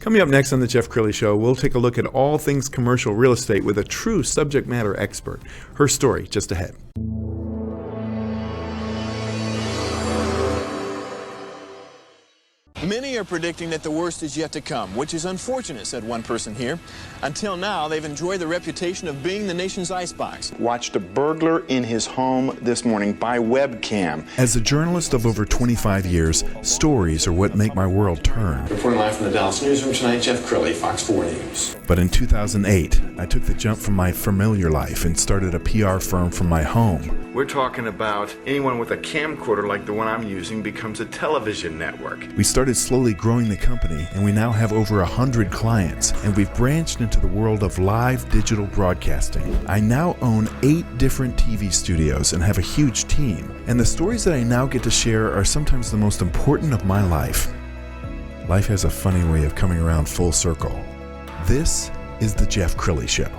Coming up next on the Jeff Crilley Show, we'll take a look at all things commercial real estate with a true subject matter expert. Her story just ahead. Many are predicting that the worst is yet to come, which is unfortunate, said one person here. Until now, they've enjoyed the reputation of being the nation's icebox. Watched a burglar in his home this morning by webcam. As a journalist of over 25 years, stories are what make my world turn. Reporting live from the Dallas newsroom tonight, Jeff Crilley, Fox 4 News. But in 2008, I took the jump from my familiar life and started a PR firm from my home. We're talking about anyone with a camcorder like the one I'm using becomes a television network. We started slowly growing the company, and we now have over 100 clients, and we've branched into the world of live digital broadcasting. I now own 8 different TV studios and have a huge team, and the stories that I now get to share are sometimes the most important of my life. Life has a funny way of coming around full circle. This is the Jeff Crilley Show.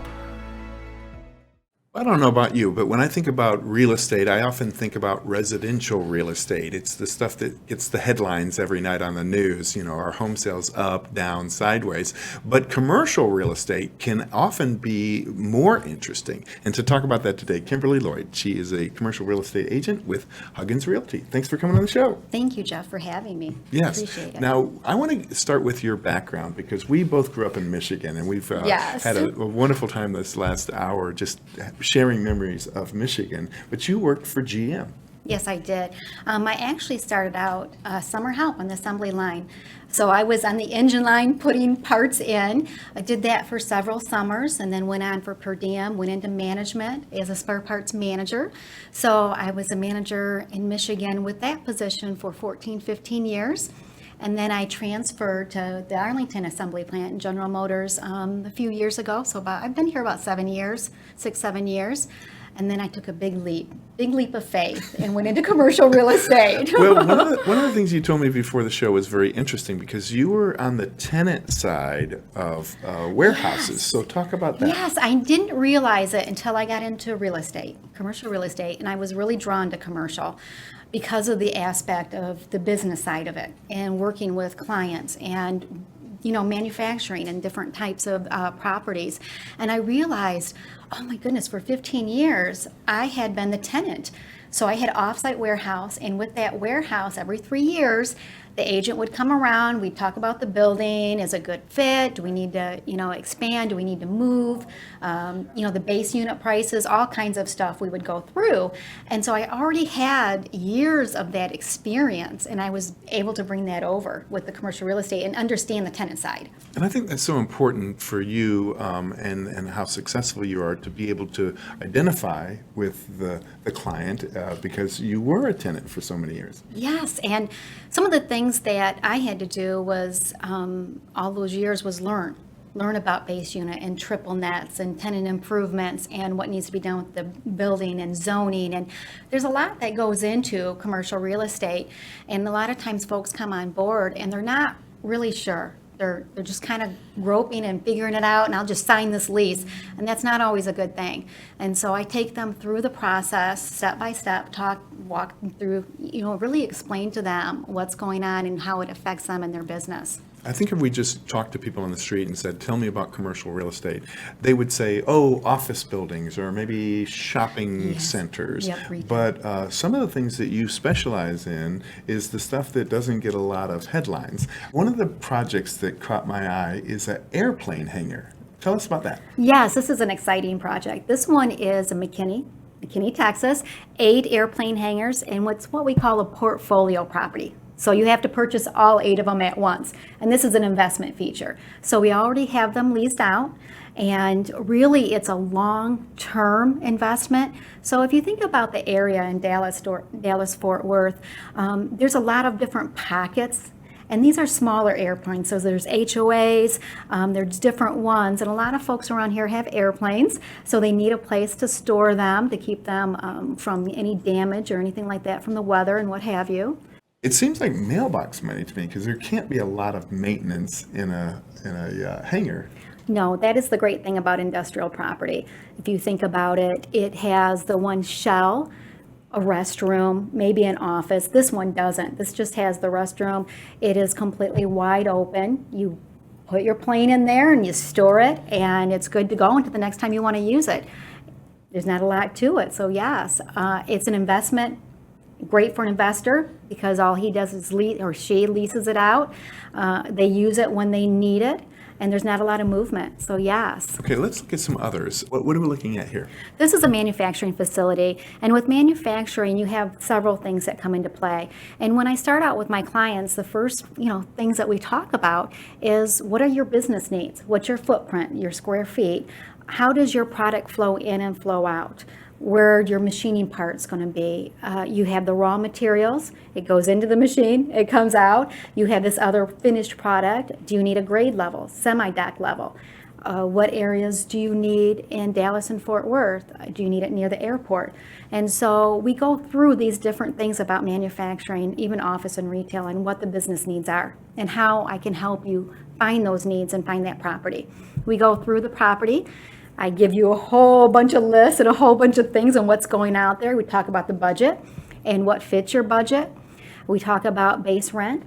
I don't know about you, but when I think about real estate, I often think about residential real estate. It's the stuff that gets the headlines every night on the news, you know, our home sales up, down, sideways. But commercial real estate can often be more interesting. And to talk about that today, Kimberly Lloyd. She is a commercial real estate agent with Huggins Realty. Thanks for coming on the show. Thank you, Jeff, for having me. Yes. Appreciate it. Now, I want to start with your background because we both grew up in Michigan, and we've had a wonderful time this last hour just sharing memories of Michigan, but you worked for GM. Yes, I did. I actually started out summer help on the assembly line. So I was on the engine line putting parts in. I did that for several summers and then went on for per diem, went into management as a spare parts manager. So I was a manager in Michigan with that position for 14, 15 years. And then I transferred to the Arlington assembly plant in General Motors a few years ago. So I've been here about 7 years, 6, 7 years. And then I took a big leap of faith and went into commercial real estate. Well, one of the things you told me before the show was very interesting because you were on the tenant side of warehouses. Yes. So talk about that. Yes, I didn't realize it until I got into real estate, commercial real estate, and I was really drawn to commercial because of the aspect of the business side of it and working with clients and, you know, manufacturing and different types of properties. And I realized, oh my goodness, for 15 years, I had been the tenant. So I had offsite warehouse, and with that warehouse, every 3 years, the agent would come around. We'd talk about the building. Is it a good fit? Do we need to, expand? Do we need to move? The base unit prices, all kinds of stuff we would go through. And so I already had years of that experience, and I was able to bring that over with the commercial real estate and understand the tenant side. And I think that's so important for you and how successful you are to be able to identify with the client because you were a tenant for so many years. Yes, and some of the things that I had to do was all those years was learn about base unit and triple nets and tenant improvements and what needs to be done with the building and zoning. And there's a lot that goes into commercial real estate. And a lot of times folks come on board and they're not really sure. They're just kind of groping and figuring it out, and I'll just sign this lease. And that's not always a good thing. And so I take them through the process, step by step, walk them through, really explain to them what's going on and how it affects them and their business. I think if we just talked to people on the street and said, tell me about commercial real estate, they would say, oh, office buildings or maybe shopping centers. Yep, but some of the things that you specialize in is the stuff that doesn't get a lot of headlines. One of the projects that caught my eye is an airplane hangar. Tell us about that. Yes, this is an exciting project. This one is a McKinney, Texas, 8 airplane hangars, and what we call a portfolio property. So you have to purchase all 8 of them at once. And this is an investment feature. So we already have them leased out. And really, it's a long-term investment. So if you think about the area in Dallas-Fort Worth, there's a lot of different pockets. And these are smaller airplanes. So there's HOAs, there's different ones. And a lot of folks around here have airplanes. So they need a place to store them, to keep them from any damage or anything like that from the weather and what have you. It seems like mailbox money to me because there can't be a lot of maintenance in a hangar. No, that is the great thing about industrial property. If you think about it, it has the one shell, a restroom, maybe an office. This one doesn't. This just has the restroom. It is completely wide open. You put your plane in there and you store it, and it's good to go until the next time you want to use it. There's not a lot to it. So yes, it's an investment, great for an investor, because all he does is she leases it out. They use it when they need it, and there's not a lot of movement. So yes. Okay, let's look at some others. What are we looking at here? This is a manufacturing facility, and with manufacturing, you have several things that come into play. And when I start out with my clients, the first, things that we talk about is, what are your business needs? What's your footprint, your square feet? How does your product flow in and flow out? Where are your machining parts going to be? You have the raw materials. It goes into the machine. It comes out. You have this other finished product. Do you need a grade level, semi-dock level? What areas do you need in Dallas and Fort Worth? Do you need it near the airport? And so we go through these different things about manufacturing, even office and retail, and what the business needs are and how I can help you find those needs and find that property. We go through the property. I give you a whole bunch of lists and a whole bunch of things on what's going out there. We talk about the budget and what fits your budget. We talk about base rent,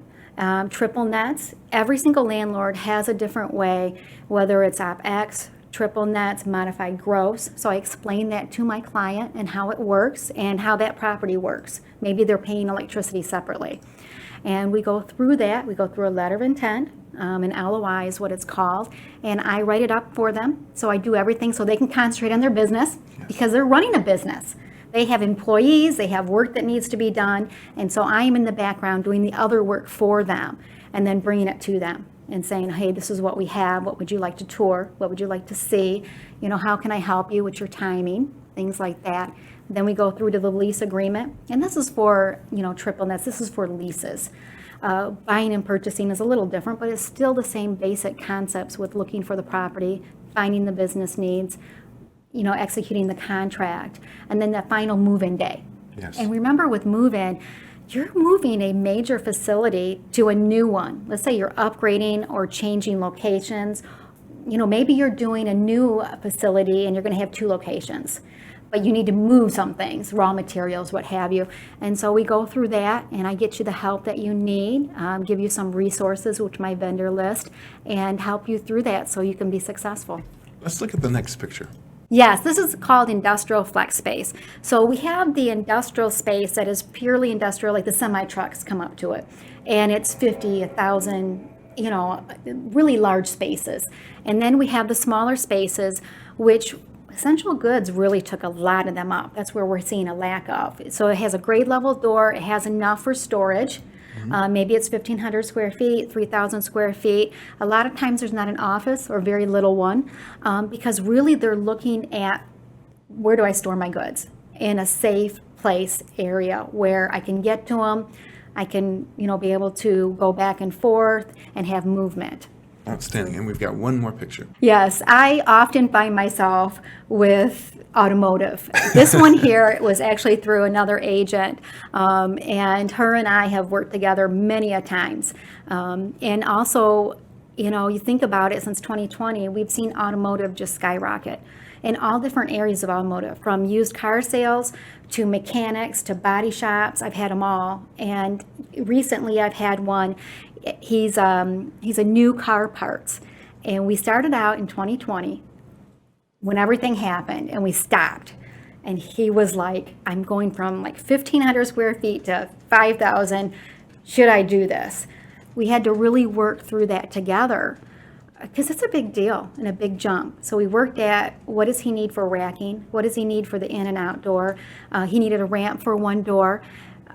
triple nets. Every single landlord has a different way, whether it's OpEx, triple nets, modified gross. So I explain that to my client and how it works and how that property works. Maybe they're paying electricity separately. And we go through that. We go through a letter of intent. An LOI is what it's called, and I write it up for them. So I do everything so they can concentrate on their business, because they're running a business. They have employees, they have work that needs to be done, and so I am in the background doing the other work for them and then bringing it to them and saying, hey, this is what we have. What would you like to tour? What would you like to see? How can I help you with your timing? Things like that. Then we go through to the lease agreement, and this is for, triple nets. This is for leases. Buying and purchasing is a little different, but it's still the same basic concepts with looking for the property, finding the business needs, executing the contract, and then that final move-in day. Yes. And remember, with move-in, you're moving a major facility to a new one. Let's say you're upgrading or changing locations. Maybe you're doing a new facility and you're going to have 2 locations. But you need to move some things, raw materials, what have you. And so we go through that, and I get you the help that you need, give you some resources, which my vendor list, and help you through that so you can be successful. Let's look at the next picture. Yes, this is called industrial flex space. So we have the industrial space that is purely industrial, like the semi-trucks come up to it. And it's 50, 1,000, really large spaces. And then we have the smaller spaces, which essential goods really took a lot of them up. That's where we're seeing a lack of. So it has a grade level door. It has enough for storage. Maybe it's 1,500 square feet, 3,000 square feet. A lot of times there's not an office or very little one, because really they're looking at, where do I store my goods in a safe place area where I can get to them. I can, be able to go back and forth and have movement. Outstanding. And we've got one more picture. Yes, I often find myself with Automotive. This one here was actually through another agent, and her and I have worked together many a times. And also, you think about it, since 2020, we've seen Automotive just skyrocket in all different areas of automotive, from used car sales to mechanics to body shops. I've had them all. And recently I've had one. He's a new car parts, and we started out in 2020 when everything happened, and we stopped. And he was like, I'm going from 1,500 square feet to 5,000. Should I do this? We had to really work through that together, because it's a big deal and a big jump. So we worked at, what does he need for racking? What does he need for the in and out door? He needed a ramp for one door.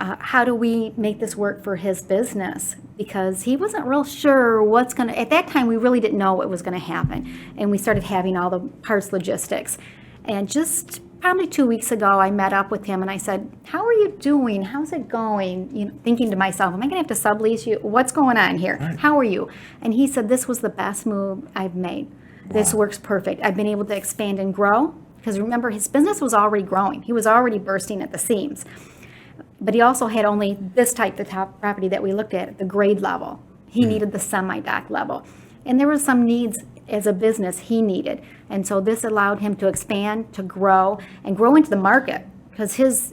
How do we make this work for his business? Because he wasn't real sure at that time we really didn't know what was gonna happen. And we started having all the parts logistics. And just probably 2 weeks ago, I met up with him and I said, how are you doing? How's it going? Thinking to myself, am I gonna have to sublease you? What's going on here? Right. How are you? And he said, this was the best move I've made. Wow. This works perfect. I've been able to expand and grow, because remember, his business was already growing. He was already bursting at the seams. But he also had only this type of top property that we looked at the grade level. He needed the semi-dock level. And there were some needs as a business he needed. And so this allowed him to expand, to grow, and grow into the market, because his,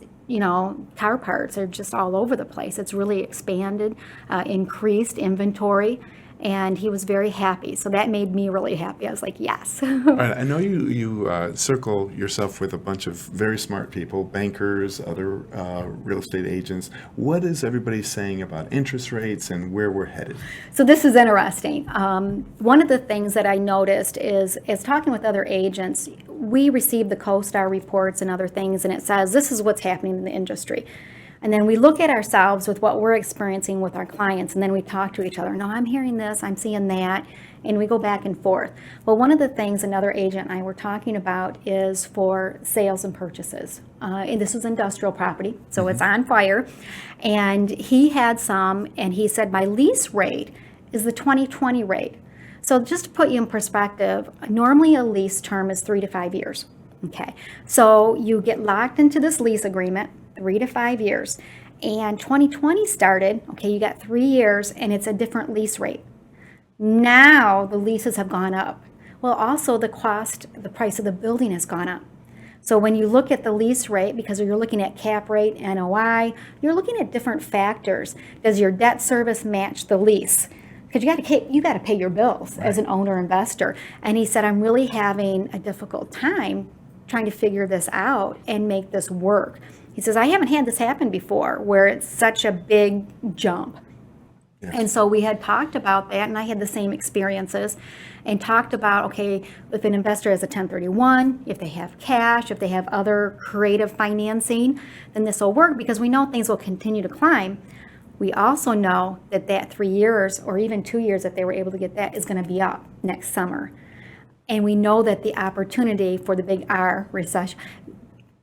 car parts are just all over the place. It's really expanded, increased inventory, And he was very happy. So that made me really happy. I was like, yes. All right, I know you circle yourself with a bunch of very smart people, bankers, other real estate agents. What is everybody saying about interest rates and where we're headed? So this is interesting. One of the things that I noticed is talking with other agents, we receive the CoStar reports and other things, and it says this is what's happening in the industry. And then we look at ourselves with what we're experiencing with our clients, and then we talk to each other. No, I'm hearing this, I'm seeing that, and we go back and forth. Well, one of the things another agent and I were talking about is for sales and purchases. And this was industrial property, so it's on fire. And he had some, and he said, my lease rate is the 2020 rate. So just to put you in perspective, normally a lease term is 3 to 5 years. Okay, so you get locked into this lease agreement, 3 to 5 years. And 2020 started, okay, you got 3 years and it's a different lease rate. Now the leases have gone up. Well, also the price of the building has gone up. So when you look at the lease rate, because you're looking at cap rate, NOI, you're looking at different factors. Does your debt service match the lease? Because you got to pay your bills as an owner investor. And he said, I'm really having a difficult time trying to figure this out and make this work. He says, I haven't had this happen before where it's such a big jump. Yes. And so we had talked about that, and I had the same experiences and talked about, okay, if an investor has a 1031, if they have cash, if they have other creative financing, then this will work because we know things will continue to climb. We also know that 3 years or even 2 years that they were able to get that is going to be up next summer. And we know that the opportunity for the big R recession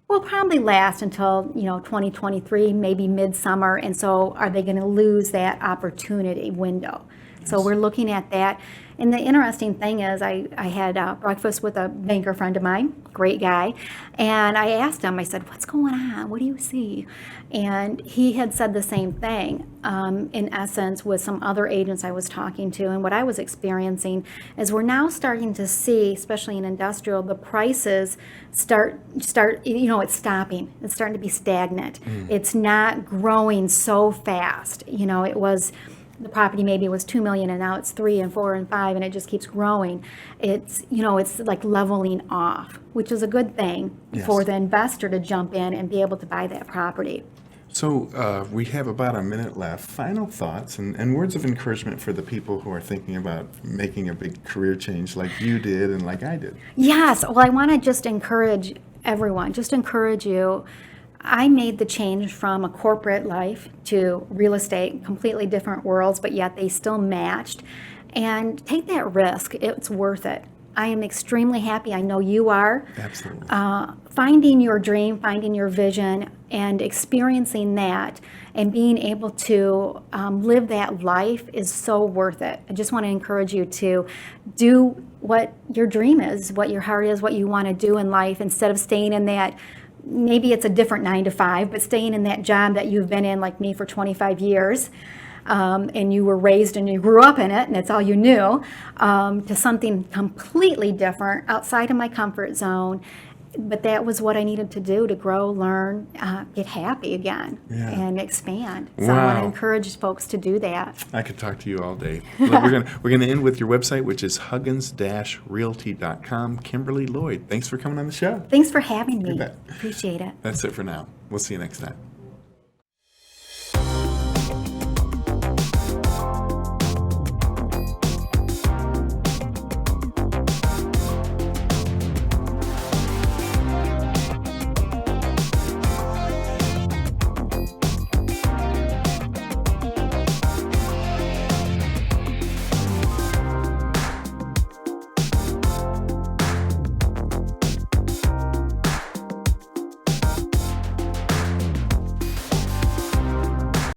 will probably last until 2023, maybe midsummer. And so are they going to lose that opportunity window? Yes. So we're looking at that. And the interesting thing is I had breakfast with a banker friend of mine, great guy, and I asked him, I said, what's going on? What do you see? And he had said the same thing, in essence, with some other agents I was talking to. And what I was experiencing is we're now starting to see, especially in industrial, the prices start it's stopping. It's starting to be stagnant. It's not growing so fast. It was... The property maybe was $2 million and now it's 3 and 4 and 5 and it just keeps growing. It's like leveling off, which is a good thing for the investor to jump in and be able to buy that property. So we have about a minute left. Final thoughts and words of encouragement for the people who are thinking about making a big career change like you did and like I did. Yes. Well, I want to just encourage everyone, encourage you. I made the change from a corporate life to real estate, completely different worlds, but yet they still matched. And take that risk. It's worth it. I am extremely happy. I know you are. Absolutely. Finding your dream, finding your vision, and experiencing that and being able to live that life is so worth it. I just want to encourage you to do what your dream is, what your heart is, what you want to do in life, instead of staying in that. Maybe it's a different 9 to 5, but staying in that job that you've been in, like me, for 25 years, and you were raised and you grew up in it, and that's all you knew, to something completely different, outside of my comfort zone. But that was what I needed to do to grow, learn, get happy again, and expand. So I want to encourage folks to do that. I could talk to you all day. Look, we're gonna end with your website, which is huggins-realty.com. Kimberly, Lloyd, thanks for coming on the show. Thanks for having me. You bet. Appreciate it. That's it for now. We'll see you next time.